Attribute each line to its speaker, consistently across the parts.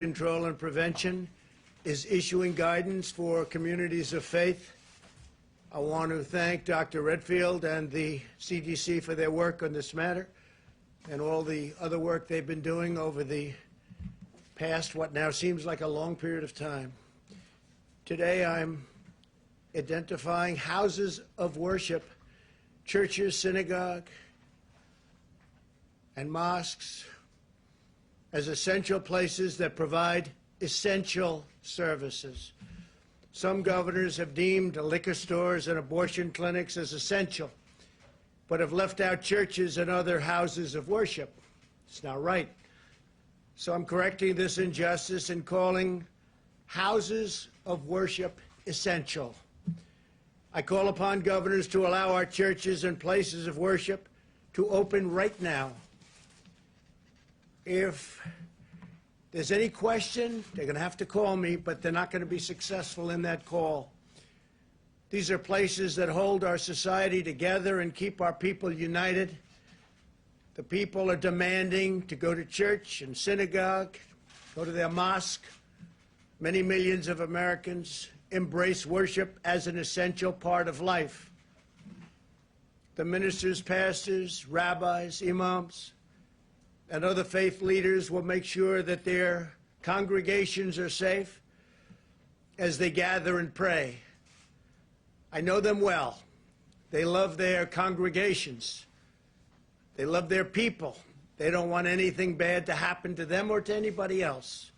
Speaker 1: Control and Prevention is issuing guidance for communities of faith. I want to thank Dr. Redfield and the CDC for their work on this matter and all the other work they've been doing over the past, what now seems like a long period of time. Today I'm identifying houses of worship, churches, synagogue, and mosques as essential places that provide essential services. Some governors have deemed liquor stores and abortion clinics as essential, but have left out churches and other houses of worship. It's not right. So I'm correcting this injustice and calling houses of worship essential. I call upon governors to allow our churches and places of worship to open right now. If there's any question, they're going to have to call me, but they're not going to be successful in that call. These are places that hold our society together and keep our people united. The people are demanding to go to church and synagogue, go to their mosque. Many millions of Americans embrace worship as an essential part of life. The ministers, pastors, rabbis, imams, and other faith leaders will make sure that their congregations are safe as they gather and pray. I know them well. They love their congregations. They love their people. They don't want anything bad to happen to them or to anybody else.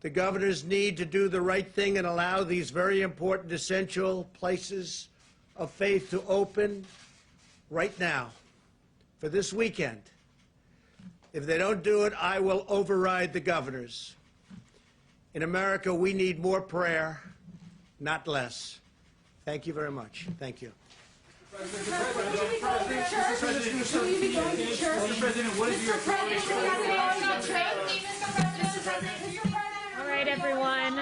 Speaker 1: The governors need to do the right thing and allow these very important, essential places of faith to open right now for this weekend. If they don't do it, I will override the governors. In America, we need more prayer, not less. Thank you very much. Thank you.
Speaker 2: Mr. President, what is your
Speaker 3: All right, everyone.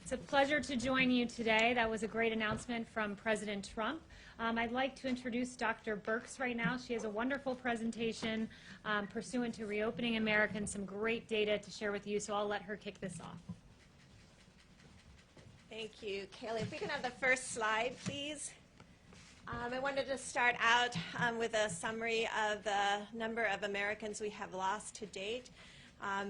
Speaker 3: It's a pleasure to join you today. That was a great announcement from President Trump. I'd like to introduce Dr. Birx right now. She has a wonderful presentation pursuant to Reopening America and some great data to share with you, so I'll let her kick this off.
Speaker 4: Thank you, Kaylee. If we can have the first slide, please. I wanted to start out with a summary of the number of Americans we have lost to date.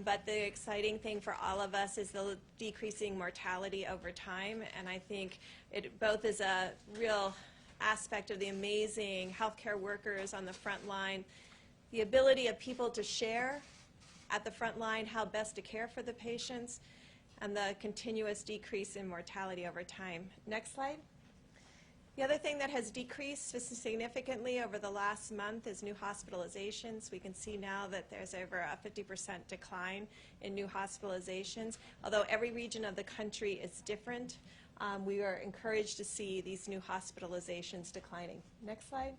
Speaker 4: But the exciting thing for all of us is the decreasing mortality over time. And I think it both is a real aspect of the amazing healthcare workers on the front line, the ability of people to share at the front line how best to care for the patients, and the continuous decrease in mortality over time. Next slide. The other thing that has decreased significantly over the last month is new hospitalizations. We can see now that there's over a 50% decline in new hospitalizations. Although every region of the country is different, we are encouraged to see these new hospitalizations declining. Next slide.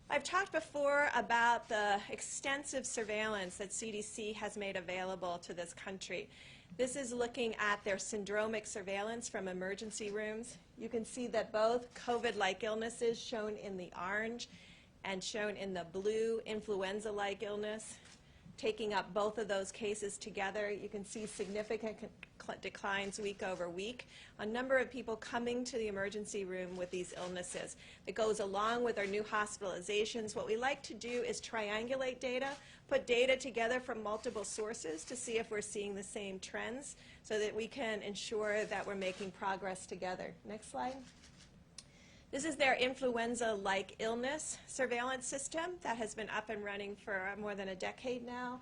Speaker 4: I've talked before about the extensive surveillance that CDC has made available to this country. This is looking at their syndromic surveillance from emergency rooms. You can see that both COVID-like illnesses, shown in the orange and shown in the blue, influenza-like illness, taking up both of those cases together, you can see significant declines week over week. A number of people coming to the emergency room with these illnesses. It goes along with our new hospitalizations. What we like to do is triangulate data, put data together from multiple sources to see if we're seeing the same trends so that we can ensure that we're making progress together. Next slide. This is their influenza-like illness surveillance system that has been up and running for more than a decade now.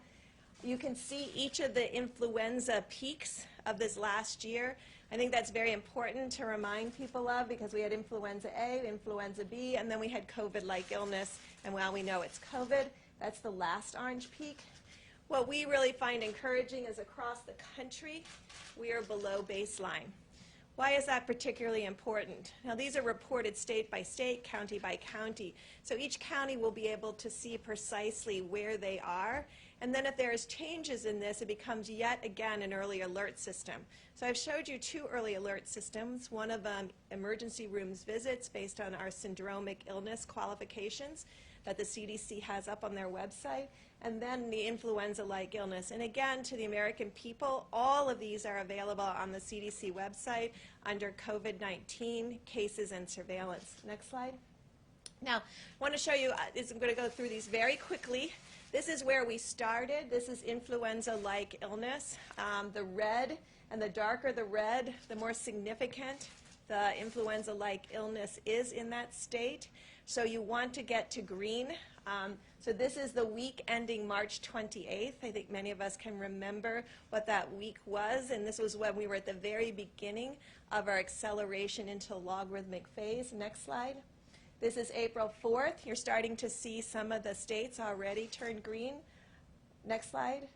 Speaker 4: You can see each of the influenza peaks of this last year. I think that's very important to remind people of because we had influenza A, influenza B, and then we had COVID-like illness. And while we know it's COVID, that's the last orange peak. What we really find encouraging is across the country, we are below baseline. Why is that particularly important? Now, these are reported state by state, county by county. So each county will be able to see precisely where they are. And then if there's changes in this, it becomes yet again an early alert system. So I've showed you two early alert systems. One of them, emergency rooms visits based on our syndromic illness qualifications that the CDC has up on their website. and then the influenza-like illness. And again, to the American people, all of these are available on the CDC website under COVID-19 cases and surveillance. Next slide. Now, I want to show you, I'm going to go through these very quickly. This is where we started. This is influenza-like illness. The red, and the darker the red, the more significant the influenza-like illness is in that state. So you want to get to green. So this is the week ending March 28th. I think many of us can remember what that week was, and this was when we were at the very beginning of our acceleration into logarithmic phase. Next slide. This is April 4th. You're starting to see some of the states already turn green. Next slide.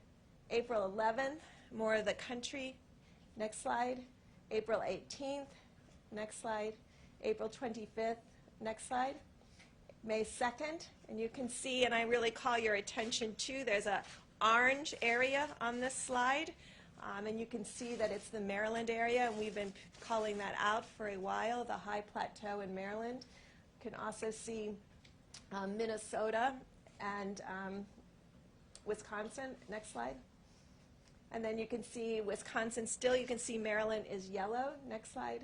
Speaker 4: April 11th, more of the country. Next slide. April 18th. Next slide. April 25th. Next slide. May 2nd, and you can see, and I really call your attention to, there's an orange area on this slide, and you can see that it's the Maryland area, and we've been calling that out for a while, the high plateau in Maryland. You can also see Minnesota and Wisconsin. Next slide. And then you can see Wisconsin still. You can see Maryland is yellow. Next slide.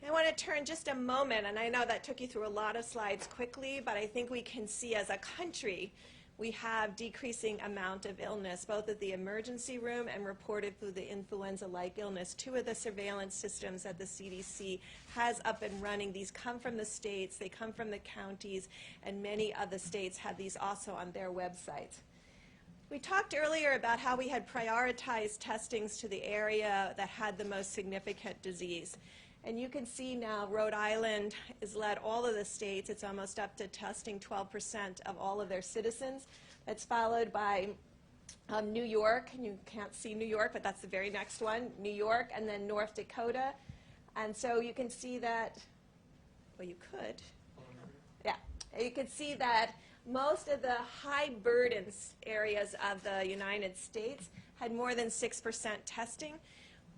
Speaker 4: I want to turn just a moment, and I know that took you through a lot of slides quickly, but I think we can see as a country we have decreasing amount of illness, both at the emergency room and reported through the influenza-like illness. Two of the surveillance systems that the CDC has up and running, these come from the states, they come from the counties, and many of the states have these also on their websites. We talked earlier about how we had prioritized testings to the area that had the most significant disease. And you can see now Rhode Island has led all of the states. It's almost up to testing 12% of all of their citizens. That's followed by New York. And you can't see New York, but that's the very next one. New York, and then North Dakota. And so you can see that, well, you could. Yeah. You can see that most of the high burdens areas of the United States had more than 6% testing.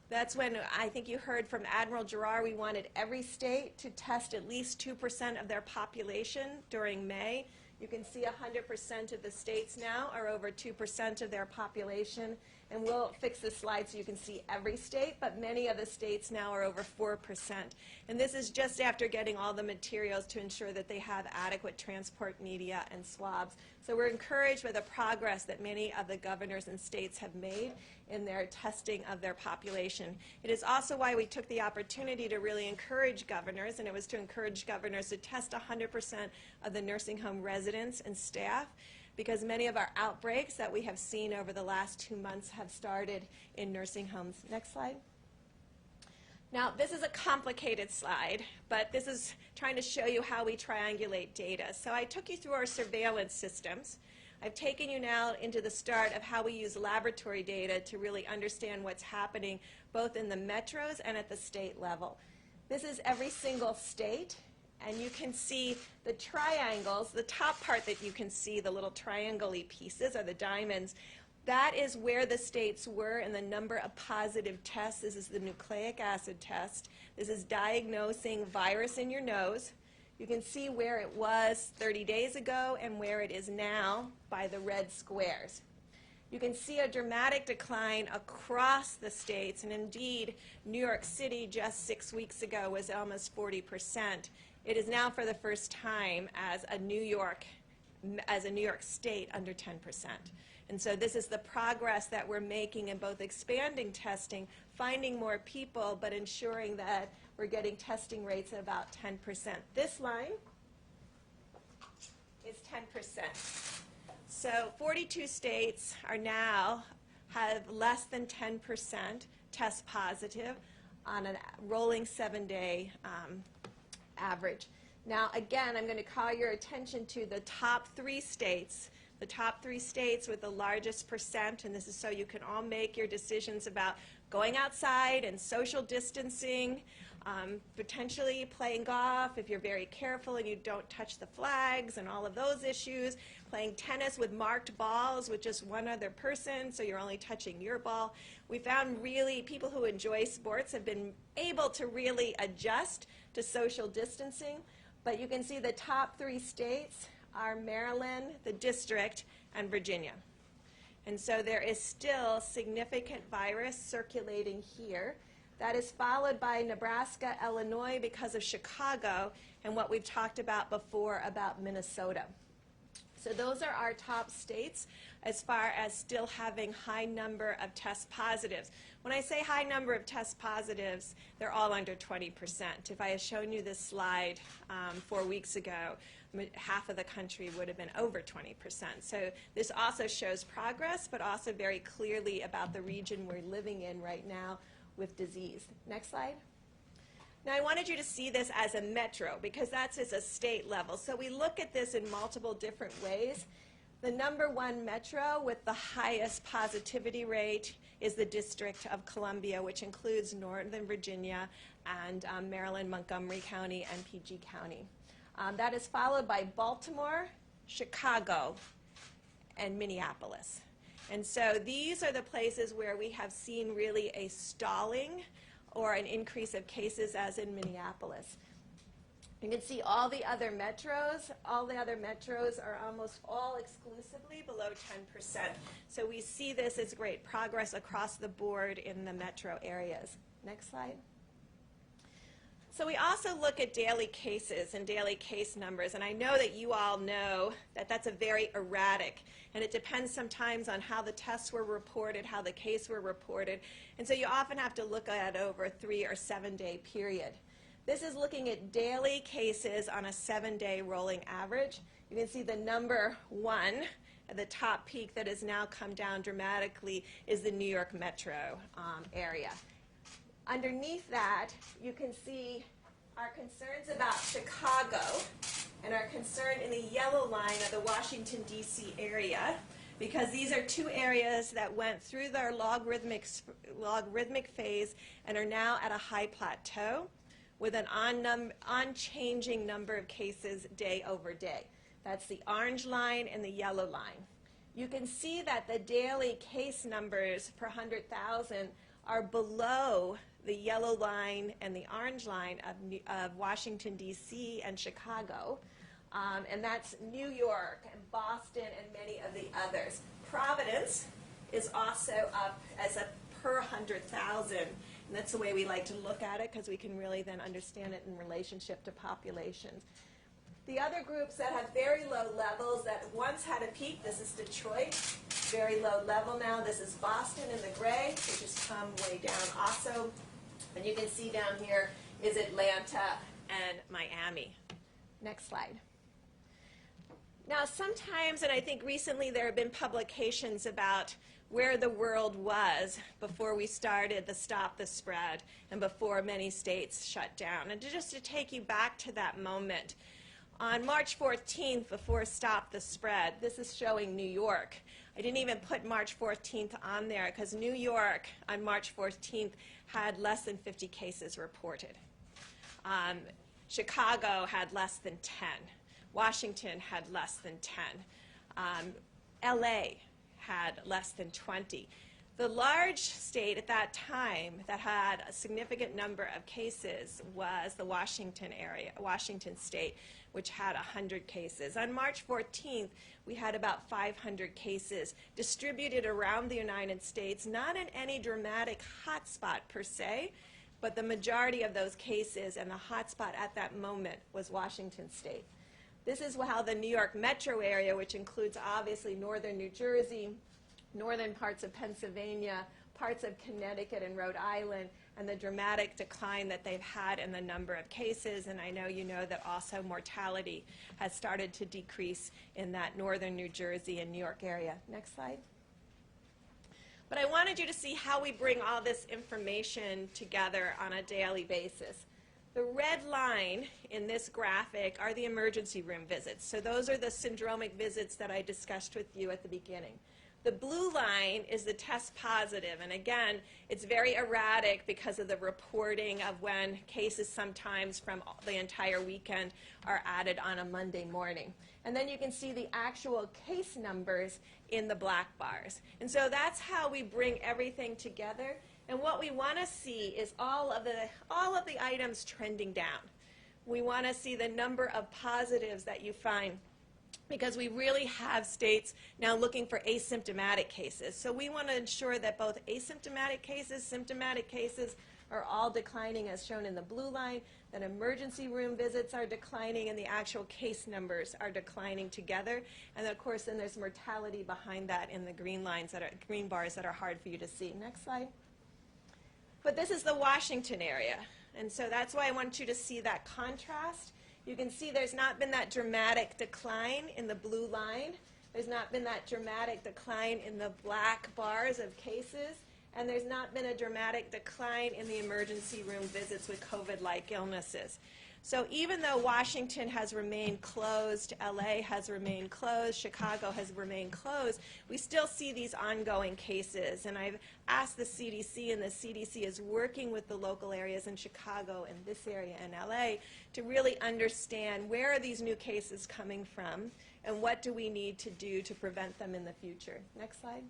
Speaker 4: That's when I think you heard from Admiral Giroir, we wanted every state to test at least 2% of their population during May. You can see 100% of the states now are over 2% of their population. And we'll fix this slide so you can see every state, but many of the states now are over 4%. And this is just after getting all the materials to ensure that they have adequate transport media and swabs. So we're encouraged by the progress that many of the governors and states have made in their testing of their population. It is also why we took the opportunity to really encourage governors, and it was to encourage governors to test 100% of the nursing home residents and staff, because many of our outbreaks that we have seen over the last 2 months have started in nursing homes. Next slide. Now, this is a complicated slide, but this is trying to show you how we triangulate data. So I took you through our surveillance systems. I've taken you now into the start of how we use laboratory data to really understand what's happening both in the metros and at the state level. This is every single state. And you can see the triangles, the top part that you can see, the little triangle-y pieces, are the diamonds. That is where the states were in the number of positive tests. This is the nucleic acid test. This is diagnosing virus in your nose. You can see where it was 30 days ago and where it is now by the red squares. You can see a dramatic decline across the states, and indeed, New York City just 6 weeks ago was almost 40%. It is now for the first time as a New York state under 10%. And so this is the progress that we're making in both expanding testing, finding more people, but ensuring that we're getting testing rates at about 10%. This line is 10%. So 42 states are now have less than 10% test positive on a rolling 7-day average. Now, again, I'm going to call your attention to the top 3 states. The top 3 states with the largest percent, and this is so you can all make your decisions about going outside and social distancing, potentially playing golf if you're very careful and you don't touch the flags and all of those issues, playing tennis with marked balls with just one other person, so you're only touching your ball. We found really people who enjoy sports have been able to really adjust to social distancing, but you can see the top 3 states are Maryland, the district, and Virginia. And so there is still significant virus circulating here. That is followed by Nebraska, Illinois because of Chicago, and what we've talked about before about Minnesota. So those are our top states as far as still having high number of test positives. When I say high number of test positives, they're all under 20%. If I had shown you this slide 4 weeks ago, half of the country would have been over 20%. So this also shows progress, but also very clearly about the region we're living in right now with disease. Next slide. Now I wanted you to see this as a metro because that's as a state level. So we look at this in multiple different ways. The number one metro with the highest positivity rate is the District of Columbia, which includes Northern Virginia and Maryland, Montgomery County, and PG County. That is followed by Baltimore, Chicago, and Minneapolis. And so these are the places where we have seen really a stalling or an increase of cases, as in Minneapolis. You can see all the other metros. All the other metros are almost all exclusively below 10%. So we see this as great progress across the board in the metro areas. Next slide. So we also look at daily cases and daily case numbers, and I know that you all know that that's a very erratic, and it depends sometimes on how the tests were reported, how the case were reported, and so you often have to look at it over a 3 or 7 day period. This is looking at daily cases on a 7-day rolling average. You can see the number one at the top peak that has now come down dramatically is the New York metro area. Underneath that, you can see our concerns about Chicago and our concern in the yellow line of the Washington, D.C. area, because these are two areas that went through their logarithmic phase and are now at a high plateau with an unchanging number of cases day over day. That's the orange line and the yellow line. You can see that the daily case numbers per 100,000 are below the yellow line and the orange line of Washington, D.C. and Chicago. And that's New York and Boston and many of the others. Providence is also up as a per 100,000. And that's the way we like to look at it because we can really then understand it in relationship to populations. The other groups that have very low levels that once had a peak, this is Detroit, very low level now. This is Boston in the gray, which has come way down also. And you can see down here is Atlanta and Miami. Next slide. Now sometimes, and I think recently there have been publications about where the world was before we started the Stop the Spread and before many states shut down. And just to take you back to that moment, on March 14th, before Stop the Spread, this is showing New York. I didn't even put March 14th on there because New York on March 14th had less than 50 cases reported. Chicago had less than 10. Washington had less than 10. LA had less than 20. The large state at that time that had a significant number of cases was the Washington area, Washington state, which had 100 cases. On March 14th, we had about 500 cases distributed around the United States, not in any dramatic hotspot per se, but the majority of those cases and the hotspot at that moment was Washington state. This is how the New York metro area, which includes obviously northern New Jersey, northern parts of Pennsylvania, parts of Connecticut and Rhode Island, and the dramatic decline that they've had in the number of cases. And I know you know that also mortality has started to decrease in that northern New Jersey and New York area. Next slide. But I wanted you to see how we bring all this information together on a daily basis. The red line in this graphic are the emergency room visits. So those are the syndromic visits that I discussed with you at the beginning. The blue line is the test positive, and again, it's very erratic because of the reporting of when cases sometimes from the entire weekend are added on a Monday morning. And then you can see the actual case numbers in the black bars. And so that's how we bring everything together. And what we want to see is all of the items trending down. We want to see the number of positives that you find because we really have states now looking for asymptomatic cases. So we want to ensure that both asymptomatic cases, symptomatic cases are all declining as shown in the blue line, that emergency room visits are declining and the actual case numbers are declining together. And of course then there's mortality behind that in the green lines that are green bars that are hard for you to see. Next slide. But this is the Washington area. And so that's why I want you to see that contrast. You can see there's not been that dramatic decline in the blue line. There's not been that dramatic decline in the black bars of cases. And there's not been a dramatic decline in the emergency room visits with COVID-like illnesses. So even though Washington has remained closed, LA has remained closed, Chicago has remained closed, we still see these ongoing cases. And I've asked the CDC, and the CDC is working with the local areas in Chicago and this area in LA to really understand where are these new cases coming from and what do we need to do to prevent them in the future. Next slide.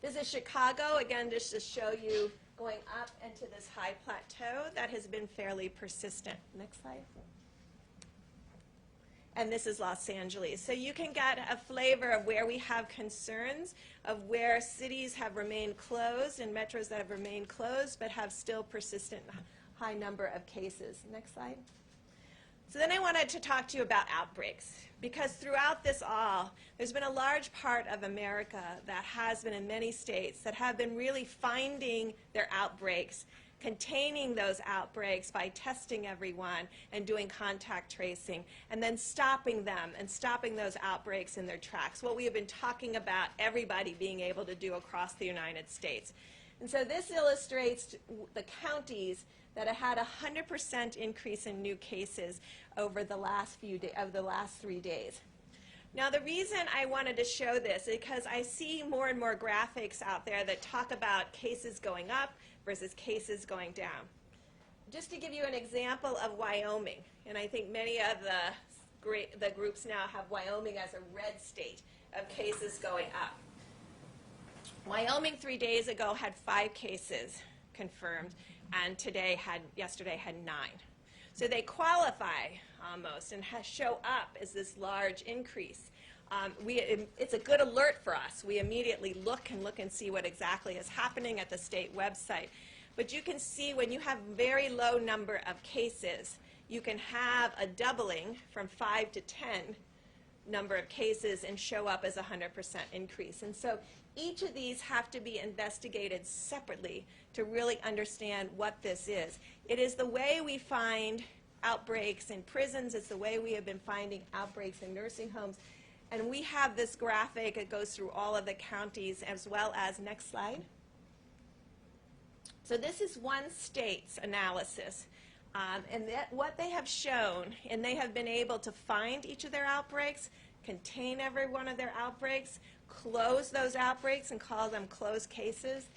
Speaker 4: This is Chicago, again, just to show you going up into this high plateau that has been fairly persistent. Next slide. And this is Los Angeles. So you can get a flavor of where we have concerns, of where cities have remained closed and metros that have remained closed but have still persistent high number of cases. Next slide. So then I wanted to talk to you about outbreaks, because throughout this all, there's been a large part of America that has been in many states that have been really finding their outbreaks, containing those outbreaks by testing everyone and doing contact tracing, and then stopping them and stopping those outbreaks in their tracks, what we have been talking about everybody being able to do across the United States. And so this illustrates the counties that had a 100% increase in new cases over the last 3 days. Now the reason I wanted to show this is because I see more and more graphics out there that talk about cases going up versus cases going down. Just to give you an example of Wyoming, and I think many of the groups now have Wyoming as a red state of cases going up. Wyoming 3 days ago had 5 cases confirmed, and yesterday had 9. So they qualify almost and show up as this large increase. It's a good alert for us. We immediately look and see what exactly is happening at the state website. But you can see when you have very low number of cases, you can have a doubling from 5 to 10 number of cases and show up as a 100% increase. And so each of these have to be investigated separately to really understand what this is. It is the way we find outbreaks in prisons. It's the way we have been finding outbreaks in nursing homes. And we have this graphic that goes through all of the counties as well as, next slide. So this is one state's analysis. What they have shown, and they have been able to find each of their outbreaks, contain every one of their outbreaks, close those outbreaks and call them closed cases.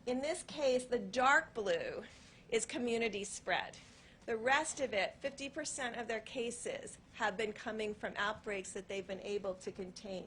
Speaker 4: In this case, the dark blue is community spread. The rest of it, 50% of their cases, have been coming from outbreaks that they've been able to contain.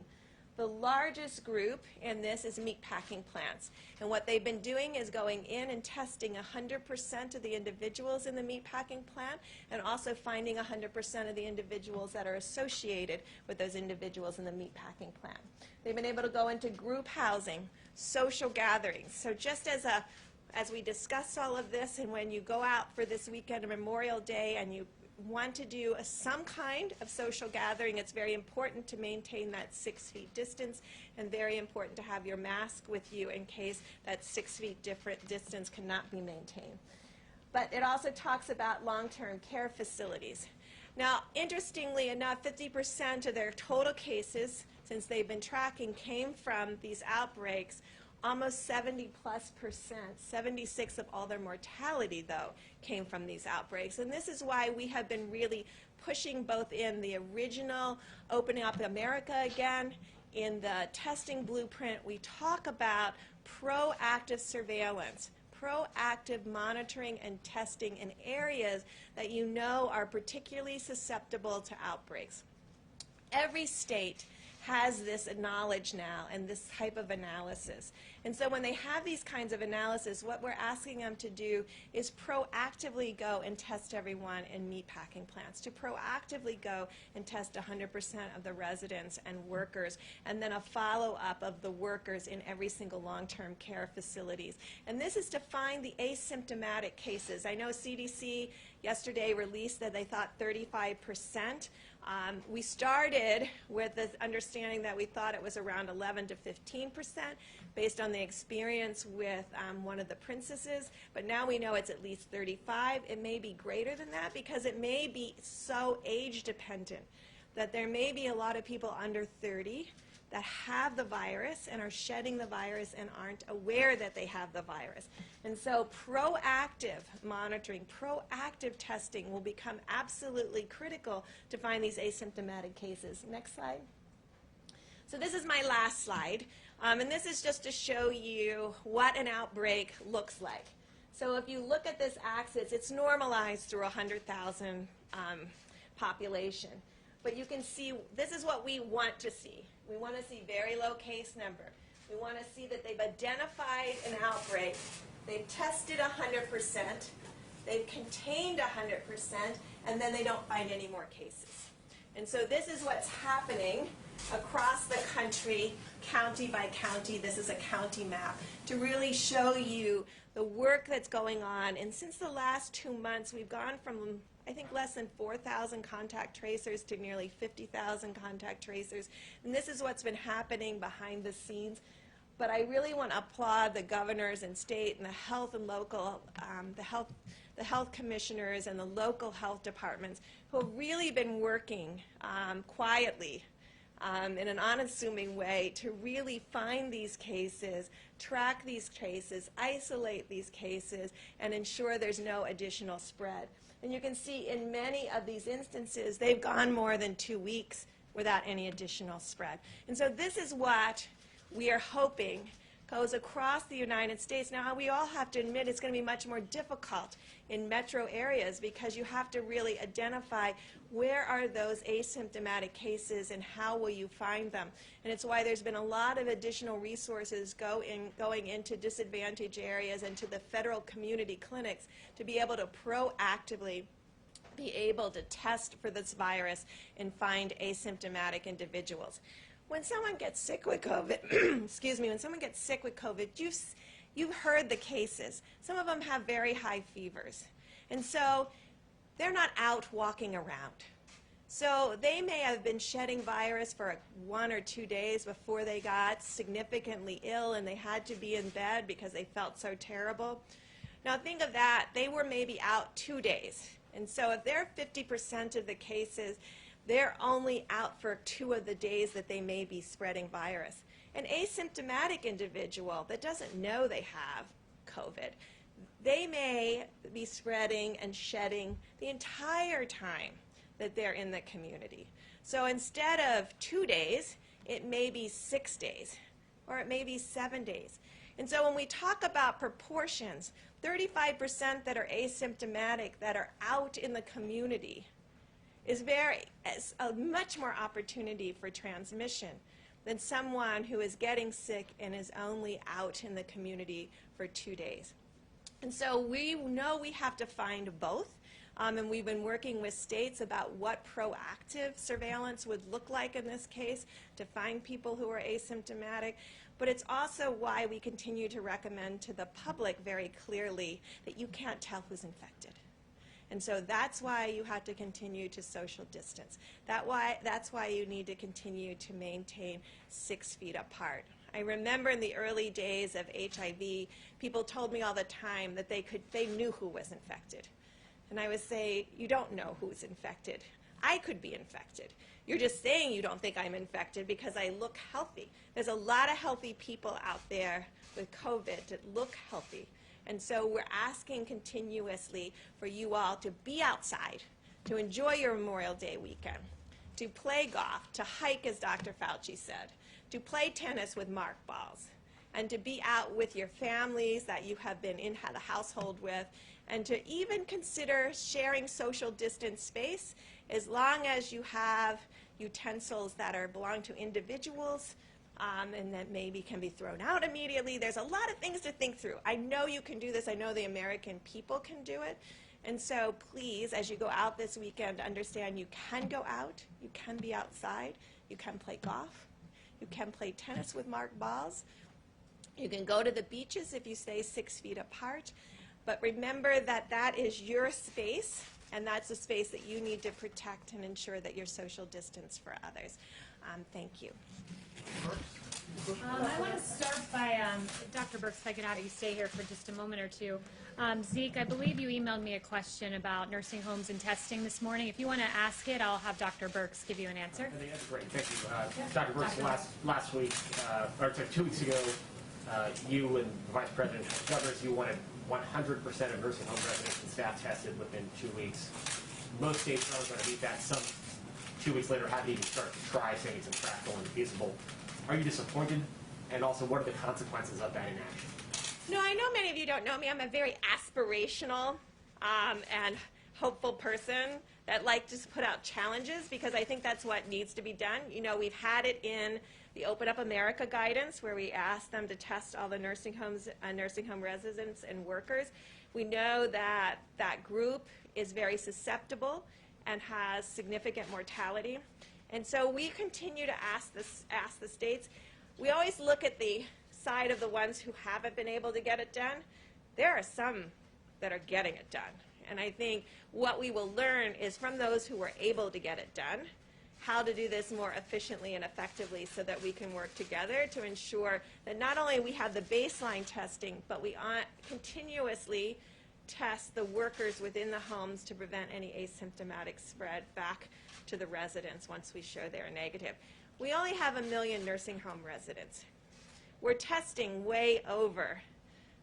Speaker 4: The largest group in this is meatpacking plants. And what they've been doing is going in and testing 100% of the individuals in the meatpacking plant and also finding 100% of the individuals that are associated with those individuals in the meatpacking plant. They've been able to go into group housing, social gatherings. So just as we discussed all of this, and when you go out for this weekend of Memorial Day and you want to do some kind of social gathering, it's very important to maintain that 6 feet distance and very important to have your mask with you in case that 6 feet different distance cannot be maintained. But it also talks about long-term care facilities. Now, interestingly enough, 50% of their total cases, since they've been tracking, came from these outbreaks. Almost 70+%, 76 of all their mortality, though, came from these outbreaks. And this is why we have been really pushing both in the original Opening Up America Again, in the testing blueprint, we talk about proactive surveillance, proactive monitoring and testing in areas that you know are particularly susceptible to outbreaks. Every state has this knowledge now and this type of analysis. And so when they have these kinds of analysis, what we're asking them to do is proactively go and test everyone in meatpacking plants, to proactively go and test 100% of the residents and workers, and then a follow-up of the workers in every single long-term care facilities. And this is to find the asymptomatic cases. I know CDC yesterday released that they thought 35%. We started with the understanding that we thought it was around 11 to 15% based on the experience with one of the princesses, but now we know it's at least 35. It may be greater than that because it may be so age dependent that there may be a lot of people under 30 that have the virus and are shedding the virus and aren't aware that they have the virus. And so proactive monitoring, proactive testing will become absolutely critical to find these asymptomatic cases. Next slide. So this is my last slide, and this is just to show you what an outbreak looks like. So if you look at this axis, it's normalized through 100,000 population. But you can see this is what we want to see. We want to see very low case number. We want to see that they've identified an outbreak. They've tested 100%. They've contained 100%. And then they don't find any more cases. And so this is what's happening across the country, county by county. This is a county map to really show you the work that's going on. And since the last 2 months, we've gone from, I think, less than 4,000 contact tracers to nearly 50,000 contact tracers. And this is what's been happening behind the scenes. But I really want to applaud the governors and state and the health and local, the health commissioners and the local health departments who have really been working quietly in an unassuming way to really find these cases, track these cases, isolate these cases, and ensure there's no additional spread. And you can see in many of these instances, they've gone more than 2 weeks without any additional spread. And so this is what we are hoping goes across the United States. Now, we all have to admit it's going to be much more difficult in metro areas because you have to really identify where are those asymptomatic cases and how will you find them. And it's why there's been a lot of additional resources going into disadvantaged areas and to the federal community clinics to be able to proactively be able to test for this virus and find asymptomatic individuals. When someone gets sick with COVID, excuse me, when someone gets sick with COVID, you've heard the cases. Some of them have very high fevers. And so they're not out walking around. So they may have been shedding virus for 1 or 2 days before they got significantly ill and they had to be in bed because they felt so terrible. Now think of that. They were maybe out 2 days. And so if they're 50% of the cases, they're only out for 2 of the days that they may be spreading virus. An asymptomatic individual that doesn't know they have COVID, they may be spreading and shedding the entire time that they're in the community. So instead of 2 days, it may be 6 days, or it may be 7 days. And so when we talk about proportions, 35% that are asymptomatic that are out in the community is a much more opportunity for transmission than someone who is getting sick and is only out in the community for 2 days. And so we know we have to find both, and we've been working with states about what proactive surveillance would look like in this case to find people who are asymptomatic. But it's also why we continue to recommend to the public very clearly that you can't tell who's infected. And so that's why you have to continue to social distance. That's why you need to continue to maintain 6 feet apart. I remember in the early days of HIV, people told me all the time that they knew who was infected. And I would say, you don't know who's infected. I could be infected. You're just saying you don't think I'm infected because I look healthy. There's a lot of healthy people out there with COVID that look healthy. And so we're asking continuously for you all to be outside, to enjoy your Memorial Day weekend, to play golf, to hike, as Dr. Fauci said, to play tennis with mark balls, and to be out with your families that you have been in the household with, and to even consider sharing social distance space as long as you have utensils that belong to individuals and that maybe can be thrown out immediately. There's a lot of things to think through. I know you can do this. I know the American people can do it. And so please, as you go out this weekend, understand you can go out, you can be outside, you can play golf, you can play tennis with marked balls, you can go to the beaches if you stay 6 feet apart. But remember that that is your space, and that's a space that you need to protect and ensure that you're social distance for others. Thank you.
Speaker 3: I want to start by, Dr. Birx, if I could have you stay here for just a moment or two. Zeke, I believe you emailed me a question about nursing homes and testing this morning. If you want to ask it, I'll have Dr. Birx give you an answer.
Speaker 5: I think that's great. Thank you. Dr. Birx, last week, or 2 weeks ago, you and the Vice President of Governors, you wanted 100% of nursing home residents and staff tested within 2 weeks. Most states aren't going to meet that. Some 2 weeks later haven't even started to try, saying it's in fact going feasible. Are you disappointed? And also, what are the consequences of that inaction?
Speaker 4: No, I know many of you don't know me. I'm a very aspirational and hopeful person that like to put out challenges because I think that's what needs to be done. You know, we've had it in the Open Up America guidance where we asked them to test all the nursing homes, nursing home residents and workers. We know that that group is very susceptible and has significant mortality. And so we continue to ask the states. We always look at the side of the ones who haven't been able to get it done. There are some that are getting it done. And I think what we will learn is from those who were able to get it done, how to do this more efficiently and effectively so that we can work together to ensure that not only we have the baseline testing, but we continuously test the workers within the homes to prevent any asymptomatic spread back to the residents once we show they're negative. We only have 1 million nursing home residents. We're testing way over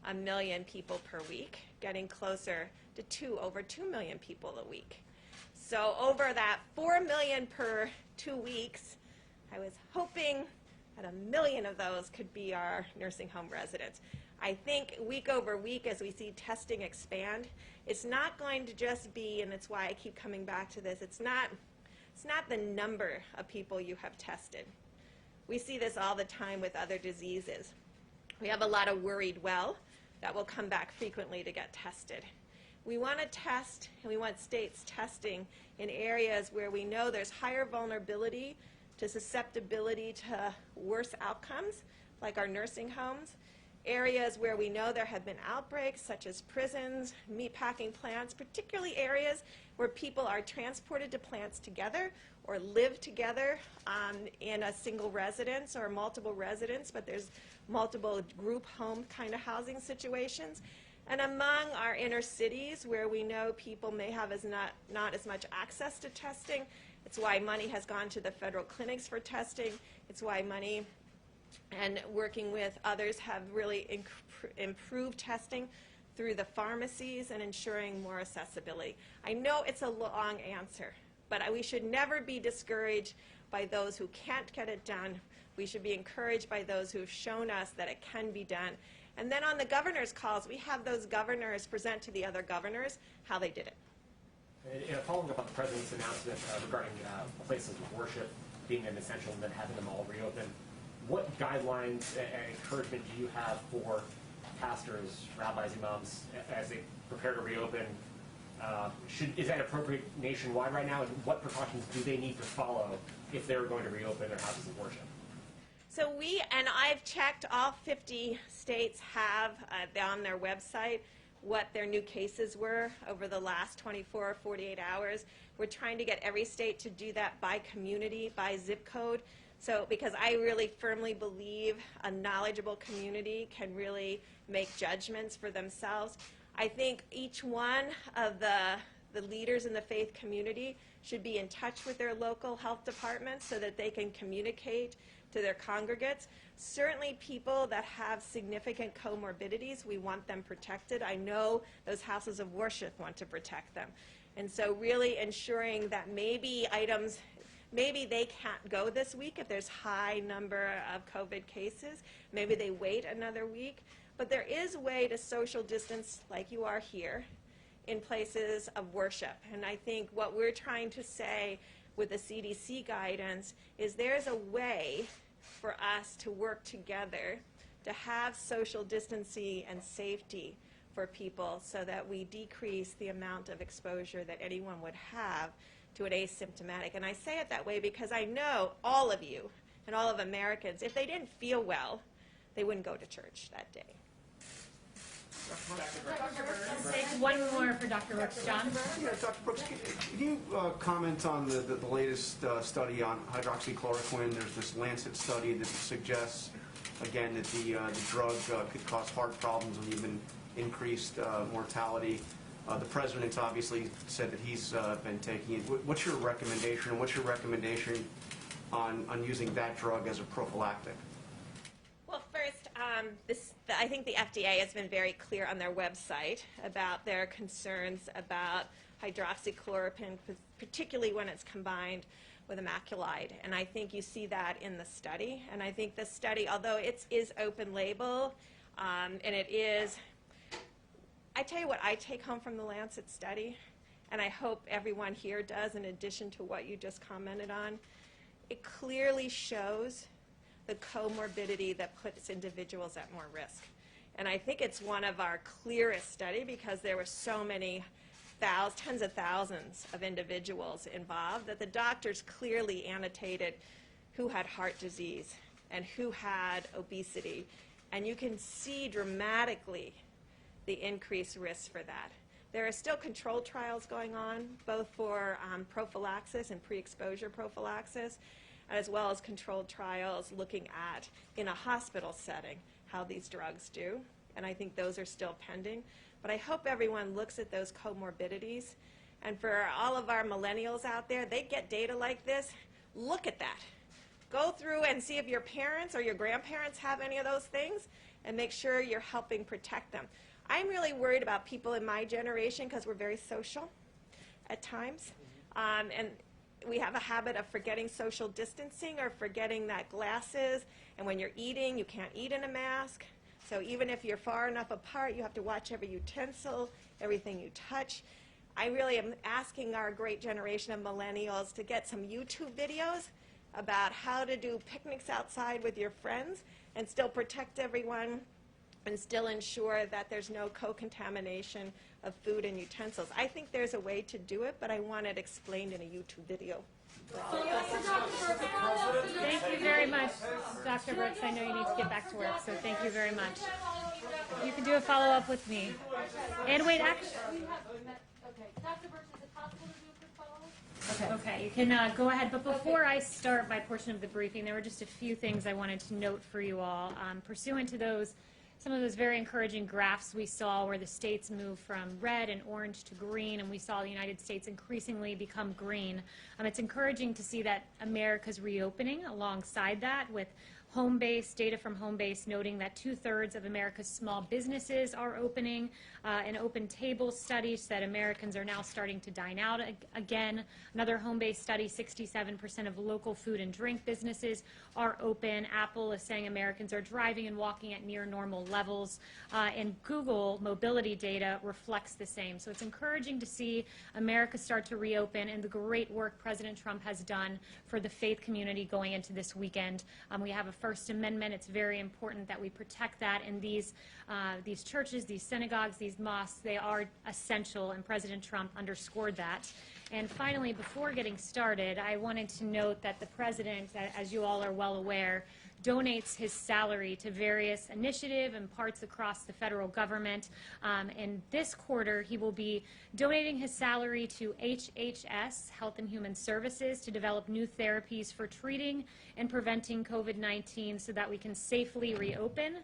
Speaker 4: 1 million people per week, getting closer to over 2 million people a week. So over that 4 million per 2 weeks, I was hoping that 1 million of those could be our nursing home residents. I think week over week as we see testing expand, it's not going to just be, and that's why I keep coming back to this, it's not the number of people you have tested. We see this all the time with other diseases. We have a lot of worried well that will come back frequently to get tested. We want to test, and we want states testing in areas where we know there's higher vulnerability to susceptibility to worse outcomes, like our nursing homes, areas where we know there have been outbreaks, such as prisons, meatpacking plants, particularly areas where people are transported to plants together or live together in a single residence or multiple residents, but there's multiple group home kind of housing situations. And among our inner cities where we know people may have not as much access to testing, it's why money has gone to the federal clinics for testing. It's why money and working with others have really improved testing through the pharmacies and ensuring more accessibility. I know it's a long answer, but we should never be discouraged by those who can't get it done. We should be encouraged by those who have shown us that it can be done. And then on the governor's calls, we have those governors present to the other governors how they did it.
Speaker 5: And following up on the President's announcement regarding places of worship being an essential and then having them all reopen, what guidelines and encouragement do you have for pastors, rabbis, imams, as they prepare to reopen? Is that appropriate nationwide right now, and what precautions do they need to follow if they're going to reopen their houses of worship?
Speaker 4: So and I've checked, all 50 states have on their website what their new cases were over the last 24 or 48 hours. We're trying to get every state to do that by community, by zip code. So because I really firmly believe a knowledgeable community can really make judgments for themselves. I think each one of the leaders in the faith community should be in touch with their local health departments so that they can communicate to their congregates. Certainly people that have significant comorbidities, we want them protected. I know those houses of worship want to protect them. And so really ensuring that maybe they can't go this week if there's high number of COVID cases. Maybe they wait another week. But there is a way to social distance like you are here in places of worship. And I think what we're trying to say with the CDC guidance is there's a way for us to work together to have social distancing and safety for people so that we decrease the amount of exposure that anyone would have to an asymptomatic. And I say it that way because I know all of you and all of Americans, if they didn't feel well, they wouldn't go to church that day.
Speaker 3: Let's take one more for Dr. Brooks. John?
Speaker 6: Yeah, Dr. Brooks, can you comment on the latest study on hydroxychloroquine? There's this Lancet study that suggests, again, that the drug could cause heart problems and even increased mortality. The president's obviously said that he's been taking it. What's your recommendation? What's your recommendation on using that drug as a prophylactic?
Speaker 4: Well, first, I think the FDA has been very clear on their website about their concerns about hydroxychloroquine, particularly when it's combined with immaculide. And I think you see that in the study. And I think the study, although it is open label, and it is, I tell you what I take home from the Lancet study, and I hope everyone here does in addition to what you just commented on, it clearly shows the comorbidity that puts individuals at more risk. And I think it's one of our clearest study because there were so many tens of thousands of individuals involved that the doctors clearly annotated who had heart disease and who had obesity. And you can see dramatically the increased risk for that. There are still controlled trials going on, both for prophylaxis and pre-exposure prophylaxis, as well as controlled trials looking at, in a hospital setting, how these drugs do. And I think those are still pending. But I hope everyone looks at those comorbidities. And for all of our millennials out there, they get data like this. Look at that. Go through and see if your parents or your grandparents have any of those things and make sure you're helping protect them. I'm really worried about people in my generation because we're very social at times. And we have a habit of forgetting social distancing or forgetting that glasses, and when you're eating, you can't eat in a mask. So even if you're far enough apart, you have to watch every utensil, everything you touch. I really am asking our great generation of millennials to get some YouTube videos about how to do picnics outside with your friends and still protect everyone and still ensure that there's no co-contamination of food and utensils. I think there's a way to do it, but I want it explained in a YouTube video.
Speaker 3: Thank you very much, Dr. Brooks. I know you need to get back to work, so thank you very much. You can do a follow-up with me. And wait, actually...
Speaker 7: Okay, Dr. Brooks, is it possible to do a quick follow-up?
Speaker 3: Okay, you can go ahead. But before I start my portion of the briefing, there were just a few things I wanted to note for you all. Pursuant to some of those very encouraging graphs we saw where the states moved from red and orange to green, and we saw the United States increasingly become green. It's encouraging to see that America's reopening alongside that with Homebase, data from Homebase noting that 2/3 of America's small businesses are opening. An Open Table study said Americans are now starting to dine out again. Another Homebase study, 67% of local food and drink businesses are open. Apple is saying Americans are driving and walking at near normal levels. And Google mobility data reflects the same. So it's encouraging to see America start to reopen and the great work President Trump has done for the faith community going into this weekend. We have a First Amendment. It's very important that we protect that. And these churches, these synagogues, these mosques, they are essential, and President Trump underscored that. And finally, before getting started, I wanted to note that the President, as you all are well aware, donates his salary to various initiatives and parts across the federal government. In this quarter, he will be donating his salary to HHS, Health and Human Services, to develop new therapies for treating and preventing COVID-19 so that we can safely reopen.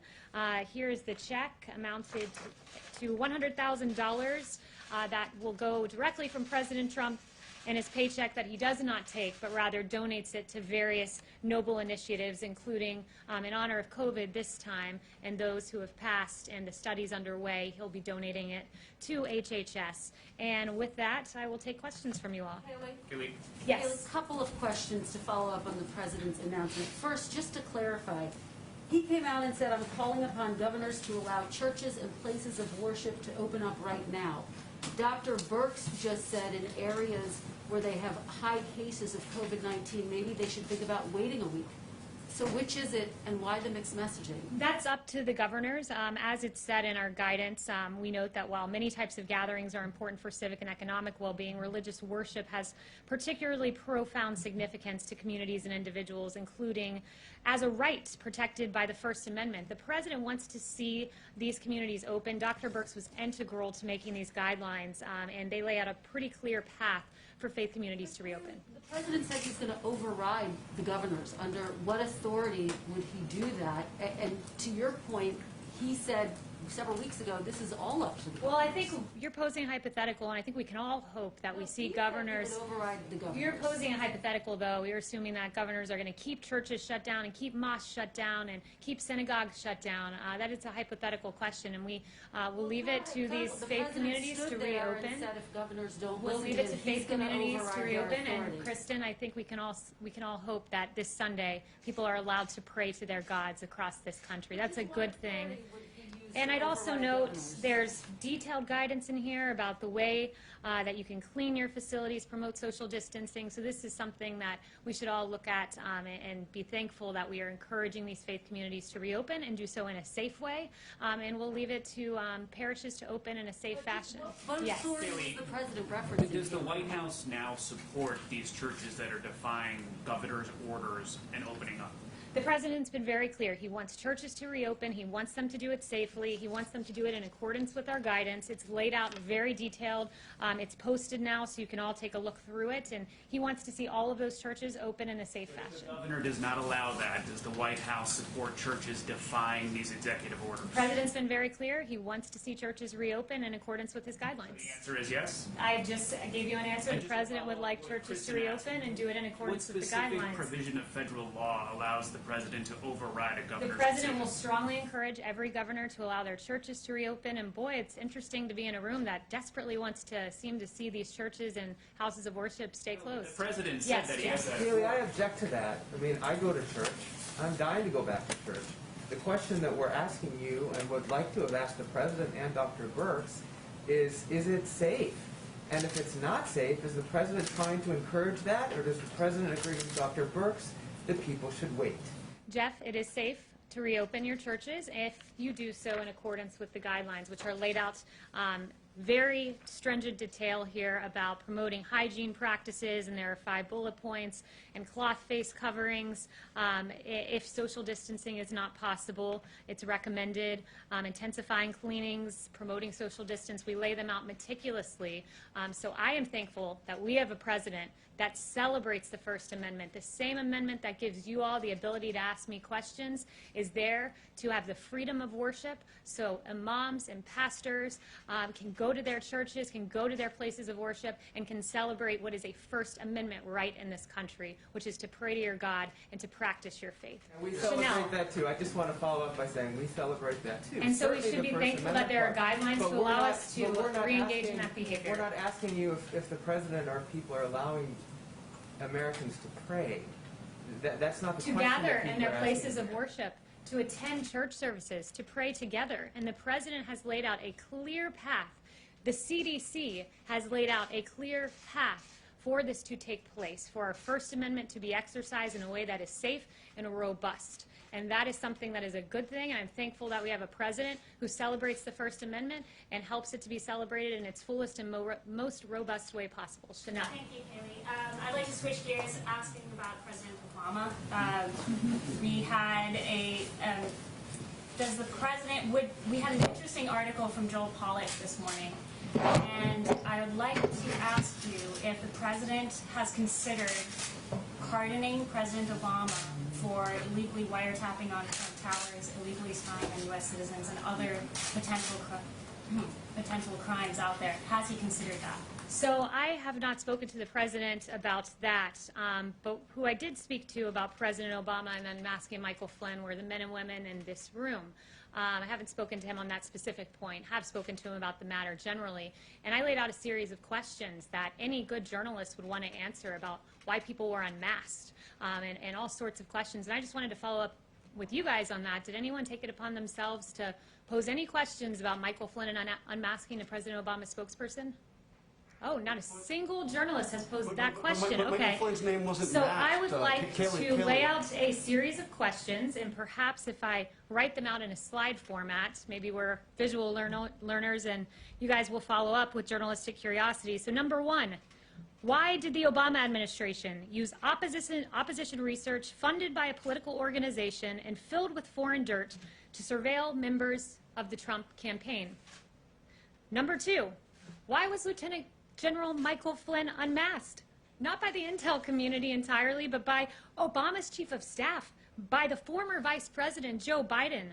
Speaker 3: Here is the check, amounted to $100,000 that will go directly from President Trump and his paycheck that he does not take, but rather donates it to various noble initiatives, including in honor of COVID this time, and those who have passed and the studies underway. He'll be donating it to HHS. And with that, I will take questions from you all.
Speaker 7: Haley?
Speaker 3: Yes.
Speaker 7: A couple of questions to follow up on the President's announcement. First, just to clarify, he came out and said, I'm calling upon governors to allow churches and places of worship to open up right now. Dr. Birx just said in areas where they have high cases of COVID-19, maybe they should think about waiting a week. So which is it, and why the mixed messaging?
Speaker 3: That's up to the governors. As it's said in our guidance, we note that while many types of gatherings are important for civic and economic well-being, religious worship has particularly profound significance to communities and individuals, including as a right protected by the First Amendment. The President wants to see these communities open. Dr. Birx was integral to making these guidelines, and they lay out a pretty clear path for faith communities to reopen.
Speaker 7: The President said he's going to override the governors. Under what authority would he do that? And to your point, he said several weeks ago, this is all up to the governors.
Speaker 3: Well, I think you're posing a hypothetical, and I think we can all hope that we see governors.
Speaker 7: He would override the governors.
Speaker 3: You're posing a hypothetical, though. You're assuming that governors are going to keep churches shut down and keep mosques shut down and keep synagogues shut down. That is a hypothetical question, and we will leave it to these faith communities to reopen.
Speaker 7: And said if governors don't
Speaker 3: We'll
Speaker 7: listen
Speaker 3: leave
Speaker 7: to
Speaker 3: it to
Speaker 7: him,
Speaker 3: faith
Speaker 7: he's gonna
Speaker 3: communities to
Speaker 7: override their
Speaker 3: reopen. And
Speaker 7: authority.
Speaker 3: Kristen, I think we can all hope that this Sunday people are allowed to pray to their gods across this country. That's a good thing. And I'd also note there's detailed guidance in here about the way that you can clean your facilities, promote social distancing. So this is something that we should all look at and be thankful that we are encouraging these faith communities to reopen and do so in a safe way. And we'll leave it to parishes to open in a safe fashion.
Speaker 7: What
Speaker 3: Yes.
Speaker 7: authority is the President referencing?
Speaker 2: Does the White House now support these churches that are defying governor's orders and opening up?
Speaker 3: The President's been very clear. He wants churches to reopen. He wants them to do it safely. He wants them to do it in accordance with our guidance. It's laid out very detailed. It's posted now, so you can all take a look through it. And he wants to see all of those churches open in a safe fashion.
Speaker 2: The governor does not allow that. Does the White House support churches defying these executive orders?
Speaker 3: The President's been very clear. He wants to see churches reopen in accordance with his guidelines.
Speaker 2: The answer is yes.
Speaker 3: I just gave you an answer. The President would like churches to reopen and do it in
Speaker 2: What
Speaker 3: accordance with the
Speaker 2: specific
Speaker 3: guidelines.
Speaker 2: provision of federal law allows the president to override a
Speaker 3: The
Speaker 2: governor's
Speaker 3: President will
Speaker 2: decision?
Speaker 3: strongly encourage every governor to allow their churches to reopen. And boy, it's interesting to be in a room that desperately wants to seem to see these churches and houses of worship stay
Speaker 2: The
Speaker 3: closed.
Speaker 2: president said
Speaker 3: Yes,
Speaker 2: that he
Speaker 3: yes.
Speaker 2: has a
Speaker 8: Haley, I object to that. I mean, I go to church. I'm dying to go back to church. The question that we're asking you and would like to have asked the President and Dr. Birx is it safe? And if it's not safe, is the President trying to encourage that, or does the President agree with Dr. Birx that people should wait?
Speaker 3: Jeff, it is safe to reopen your churches if you do so in accordance with the guidelines, which are laid out very stringent detail here about promoting hygiene practices, and there are 5 bullet points, and cloth face coverings. If social distancing is not possible, it's recommended. Intensifying cleanings, promoting social distance, we lay them out meticulously. So I am thankful that we have a president that celebrates the First Amendment. The same amendment that gives you all the ability to ask me questions is there to have the freedom of worship, so imams and pastors can go to their churches, can go to their places of worship, and can celebrate what is a First Amendment right in this country, which is to pray to your God and to practice your faith.
Speaker 8: And we
Speaker 3: So now-
Speaker 8: celebrate that too. I just want to follow up by saying we celebrate that too.
Speaker 3: And so we
Speaker 8: Certainly
Speaker 3: should
Speaker 8: the
Speaker 3: be
Speaker 8: First
Speaker 3: thankful that
Speaker 8: Amendment
Speaker 3: there are
Speaker 8: part.
Speaker 3: guidelines
Speaker 8: But
Speaker 3: to
Speaker 8: we're
Speaker 3: allow
Speaker 8: not-
Speaker 3: us to
Speaker 8: but we're not
Speaker 3: re-engage in
Speaker 8: asking-
Speaker 3: that behavior.
Speaker 8: We're not asking you if the President or people are allowing Americans to pray. That's not the
Speaker 3: To
Speaker 8: question.
Speaker 3: gather
Speaker 8: that
Speaker 3: in
Speaker 8: people
Speaker 3: their
Speaker 8: are
Speaker 3: places
Speaker 8: asking.
Speaker 3: of worship, to attend church services, to pray together. And the President has laid out a clear path. The CDC has laid out a clear path for this to take place, for our First Amendment to be exercised in a way that is safe and robust. And that is something that is a good thing, and I'm thankful that we have a president who celebrates the First Amendment and helps it to be celebrated in its fullest and most robust way possible. Chanel.
Speaker 9: Thank you, Haley. I'd like to switch gears asking about President Obama. We had does the president, we had an interesting article from Joel Pollak this morning, and I would like to ask you if the president has considered pardoning President Obama for illegally wiretapping on Trump Towers, illegally spying on U.S. citizens, and other potential crimes out there. Has he considered that?
Speaker 3: So I have not spoken to the president about that, but who I did speak to about President Obama and then asking Michael Flynn were the men and women in this room. I haven't spoken to him on that specific point, have spoken to him about the matter generally, and I laid out a series of questions that any good journalist would want to answer about why people were unmasked and all sorts of questions. And I just wanted to follow up with you guys on that. Did anyone take it upon themselves to pose any questions about Michael Flynn and unmasking the President Obama spokesperson? Oh, not a single journalist has posed that question.
Speaker 6: But
Speaker 3: Okay.
Speaker 6: Michael Flynn's name wasn't
Speaker 3: So
Speaker 6: masked.
Speaker 3: I would like
Speaker 6: Kaylee-
Speaker 3: to lay out a series of questions, and perhaps if I write them out in a slide format, maybe we're visual learners, and you guys will follow up with journalistic curiosity. So number one, why did the Obama administration use opposition research funded by a political organization and filled with foreign dirt to surveil members of the Trump campaign? Number two, why was Lieutenant General Michael Flynn unmasked? Not by the intel community entirely, but by Obama's chief of staff, by the former Vice President Joe Biden,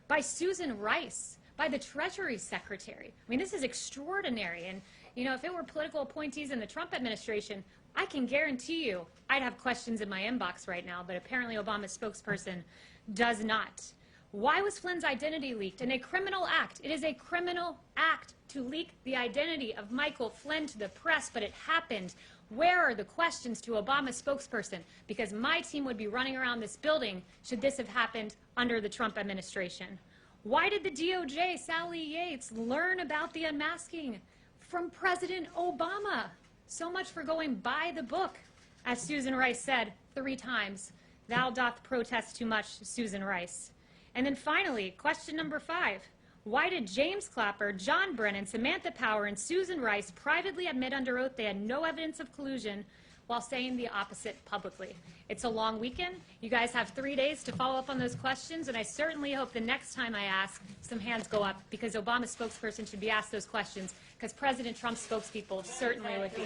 Speaker 3: by Susan Rice, by the Treasury Secretary. I mean, this is extraordinary. And, you know, if it were political appointees in the Trump administration, I can guarantee you I'd have questions in my inbox right now, but apparently Obama's spokesperson does not. Why was Flynn's identity leaked? In a criminal act. It is a criminal act to leak the identity of Michael Flynn to the press, but it happened. Where are the questions to Obama's spokesperson? Because my team would be running around this building should this have happened under the Trump administration. Why did the DOJ, Sally Yates, learn about the unmasking from President Obama? So much for going by the book. As Susan Rice said 3 times, thou doth protest too much, Susan Rice. And then finally, question number 5. Why did James Clapper, John Brennan, Samantha Power, and Susan Rice privately admit under oath they had no evidence of collusion while saying the opposite publicly? It's a long weekend. You guys have 3 days to follow up on those questions, and I certainly hope the next time I ask, some hands go up, because Obama's spokesperson should be asked those questions, because President Trump's spokespeople certainly would be.